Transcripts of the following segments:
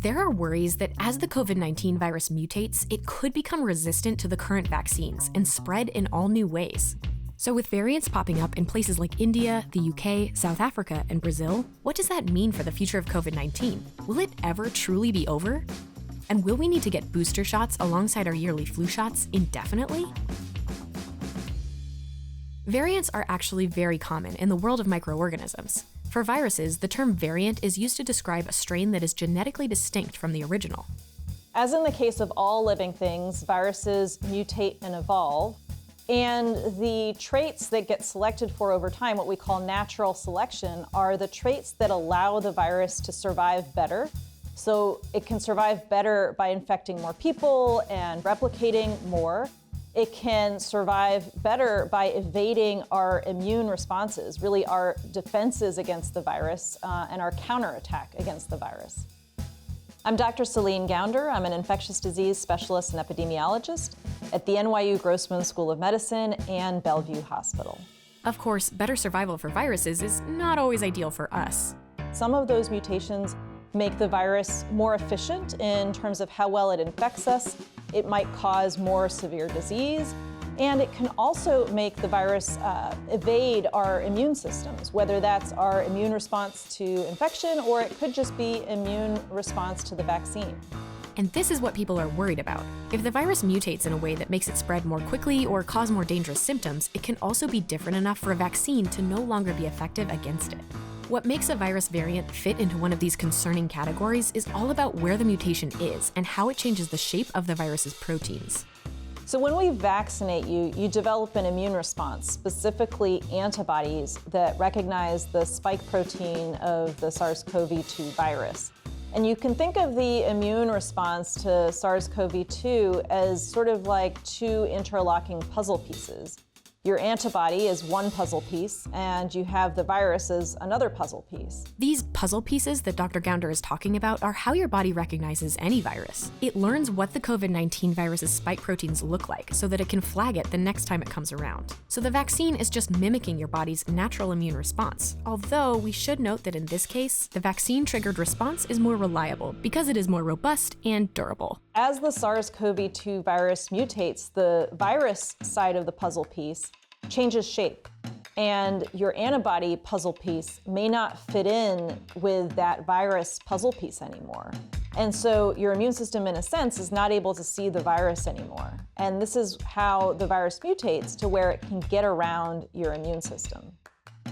There are worries that as the COVID-19 virus mutates, it could become resistant to the current vaccines and spread in all new ways. So with variants popping up in places like India, the UK, South Africa, and Brazil, what does that mean for the future of COVID-19? Will it ever truly be over? And will we need to get booster shots alongside our yearly flu shots indefinitely? Variants are actually very common in the world of microorganisms. For viruses, the term variant is used to describe a strain that is genetically distinct from the original. As in the case of all living things, viruses mutate and evolve. And the traits that get selected for over time, what we call natural selection, are the traits that allow the virus to survive better. So it can survive better by infecting more people and replicating more. It can survive better by evading our immune responses, really our defenses against the virus and our counterattack against the virus. I'm Dr. Celine Gounder. I'm an infectious disease specialist and epidemiologist at the NYU Grossman School of Medicine and Bellevue Hospital. Of course, better survival for viruses is not always ideal for us. Some of those mutations make the virus more efficient in terms of how well it infects us. It might cause more severe disease, and it can also make the virus evade our immune systems, whether that's our immune response to infection or it could just be immune response to the vaccine. And this is what people are worried about. If the virus mutates in a way that makes it spread more quickly or cause more dangerous symptoms, it can also be different enough for a vaccine to no longer be effective against it. What makes a virus variant fit into one of these concerning categories is all about where the mutation is and how it changes the shape of the virus's proteins. So when we vaccinate you, you develop an immune response, specifically antibodies that recognize the spike protein of the SARS-CoV-2 virus. And you can think of the immune response to SARS-CoV-2 as sort of like two interlocking puzzle pieces. Your antibody is one puzzle piece, and you have the virus as another puzzle piece. These puzzle pieces that Dr. Gounder is talking about are how your body recognizes any virus. It learns what the COVID-19 virus's spike proteins look like so that it can flag it the next time it comes around. So the vaccine is just mimicking your body's natural immune response, although we should note that in this case, the vaccine-triggered response is more reliable because it is more robust and durable. As the SARS-CoV-2 virus mutates, the virus side of the puzzle piece changes shape, and your antibody puzzle piece may not fit in with that virus puzzle piece anymore. And so your immune system, in a sense, is not able to see the virus anymore. And this is how the virus mutates to where it can get around your immune system.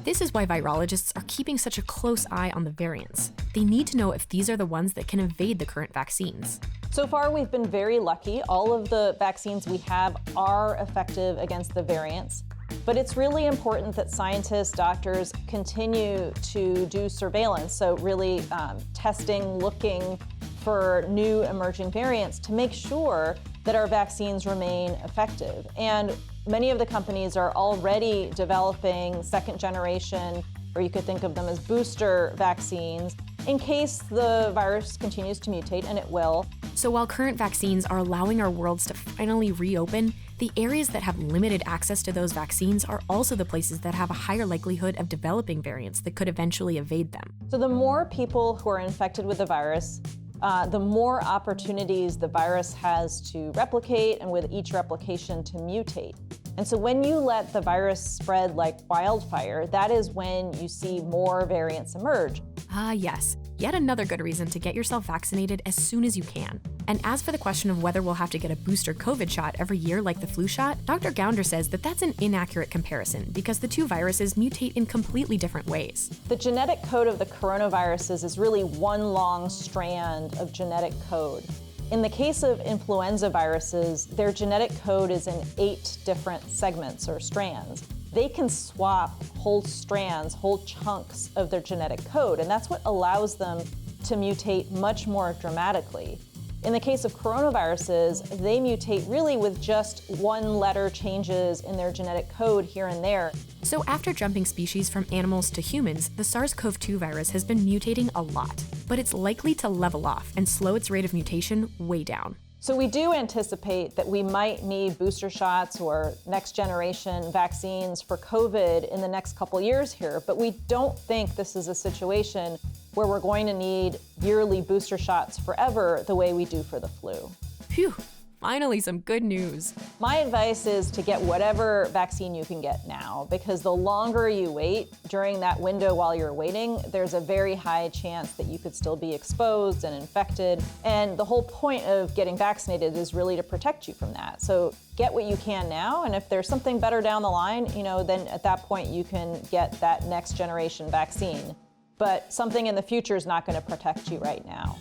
This is why virologists are keeping such a close eye on the variants. They need to know if these are the ones that can evade the current vaccines. So far, we've been very lucky. All of the vaccines we have are effective against the variants. But it's really important that scientists, doctors continue to do surveillance, so really testing, looking for new emerging variants to make sure that our vaccines remain effective. And many of the companies are already developing second generation, or you could think of them as booster vaccines, in case the virus continues to mutate, and it will. So while current vaccines are allowing our worlds to finally reopen, the areas that have limited access to those vaccines are also the places that have a higher likelihood of developing variants that could eventually evade them. So the more people who are infected with the virus, the more opportunities the virus has to replicate, and with each replication to mutate. And so when you let the virus spread like wildfire, that is when you see more variants emerge. Ah, yes. Yet another good reason to get yourself vaccinated as soon as you can. And as for the question of whether we'll have to get a booster COVID shot every year like the flu shot, Dr. Gounder says that that's an inaccurate comparison because the two viruses mutate in completely different ways. The genetic code of the coronaviruses is really one long strand of genetic code. In the case of influenza viruses, their genetic code is in 8 different segments or strands. They can swap whole strands, whole chunks of their genetic code, and that's what allows them to mutate much more dramatically. In the case of coronaviruses, they mutate really with just one letter changes in their genetic code here and there. So after jumping species from animals to humans, the SARS-CoV-2 virus has been mutating a lot, but it's likely to level off and slow its rate of mutation way down. So we do anticipate that we might need booster shots or next generation vaccines for COVID in the next couple years here, but we don't think this is a situation where we're going to need yearly booster shots forever the way we do for the flu. Phew, finally some good news. My advice is to get whatever vaccine you can get now, because the longer you wait, during that window while you're waiting, there's a very high chance that you could still be exposed and infected. And the whole point of getting vaccinated is really to protect you from that. So get what you can now, and if there's something better down the line, then at that point you can get that next generation vaccine. But something in the future is not going to protect you right now.